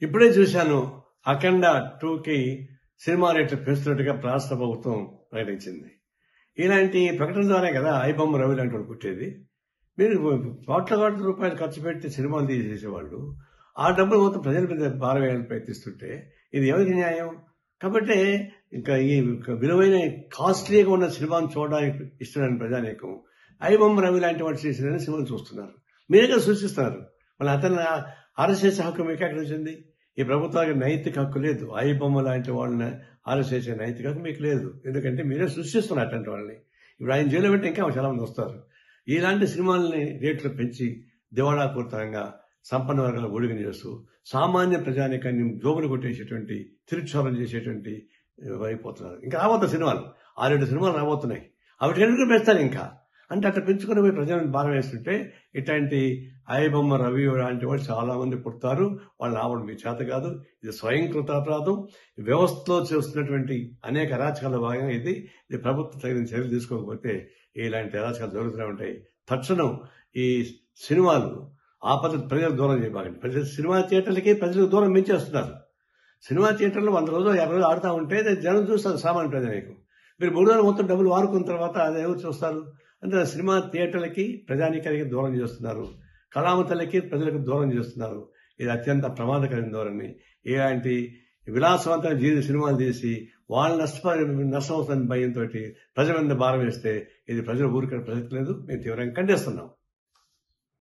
ఇప్పుడే చూశాను, అఖండ 2కి సినిమా రేట్లు పెంచుతున్నట్టుగా రాష్ట్ర ప్రభుత్వం ప్రకటించింది. ఇలాంటి ప్రకటన ద్వారే కదా ఐబొమ్మ రవి లాంటి వాళ్ళు పుట్టేది. మీరు కోట్ల కోట్ల రూపాయలు ఖర్చు పెట్టి సినిమాలు తీసేసేవాళ్ళు ఆ డబ్బులు మొత్తం ప్రజల మీద భారం వేయాలని ప్రయత్నిస్తుంటే ఇది ఎవరికి న్యాయం? కాబట్టి ఇంకా ఈ విలువైన కాస్ట్లీగా ఉన్న సినిమాను చూడడానికి ఇష్టమైన ప్రజానీకం ఐబొమ్మ రవి లాంటి వాడు చేసిన సినిమాలు చూస్తున్నారు. మీరేగా సూచిస్తున్నారు. మళ్ళీ అతను అరెస్ట్ చేసే హక్కు మీకు ఎక్కడ వచ్చింది? ఈ ప్రభుత్వానికి నైతిక హక్కు లేదు. ఐబొమ్మ లాంటి వాళ్ళని అరెస్ట్ చేసే నైతిక హక్కు మీకు లేదు. ఎందుకంటే మీరే సృష్టిస్తున్నారు అట్లాంటి వాళ్ళని. ఇప్పుడు ఆయన జైలు పెట్టి ఇంకా చాలా మంది వస్తారు. ఇలాంటి సినిమాలని రేట్లు పెంచి దివాళాపూరితంగా సంపన్న వర్గాల ఊడిగం చేస్తూ సామాన్య ప్రజానికాన్ని జోబులు కొట్టేసేటువంటి తిరుక్షోభం చేసేటువంటి అయిపోతున్నారు. ఇంకా రాబోతున్న సినిమాలు 6-7 సినిమాలు రాబోతున్నాయి. అవి ఎందుకు పెంచుతారు ఇంకా అంటే అట్లా పెంచుకుని పోయి ప్రజలను భారం వేస్తుంటే ఇట్లాంటి ఐబొమ్మ రవి లాంటి వాళ్ళు చాలా మంది పుడతారు. వాళ్ళు రావడం మీ చేత కాదు. ఇది స్వయంకృత అపరాధం. వ్యవస్థలో చేస్తున్నటువంటి అనేక అరాచకాల భాగంగా ఇది ప్రభుత్వం తగిన చర్యలు తీసుకోకపోతే ఇలాంటి అరాచకాలు జరుగుతూనే ఉంటాయి. తక్షణం ఈ సినిమాలు ఆ పద్ధతి ప్రజలకు దూరం చేయబాకండి. ప్రజలు సినిమా థియేటర్లకి ప్రజలకు దూరం పెంచేస్తున్నారు. సినిమా థియేటర్లు 100 రోజులు 50 రోజులు ఆడుతూ ఉంటే జనం చూస్తారు. సామాన్య ప్రజానీకం మీరు 3 రోజులు మొత్తం డబ్బులు వారుకున్న తర్వాత అది ఎవరు చూస్తారు? అంటే సినిమా థియేటర్లకి ప్రజానీకానికి దూరం చేస్తున్నారు. కళామతలకి ప్రజలకు దూరం చేస్తున్నారు. ఇది అత్యంత ప్రమాదకరమైన ధోరణి. ఇలాంటి విలాసవంతమైన సినిమాలు తీసి వాళ్ళ నష్టం అవుతున్న భయంతో ప్రజల మీద భారం వేస్తే ఇది ప్రజలు ఊరికే ప్రసక్తి లేదు. మేము తీవ్రంగా ఖండిస్తున్నాం.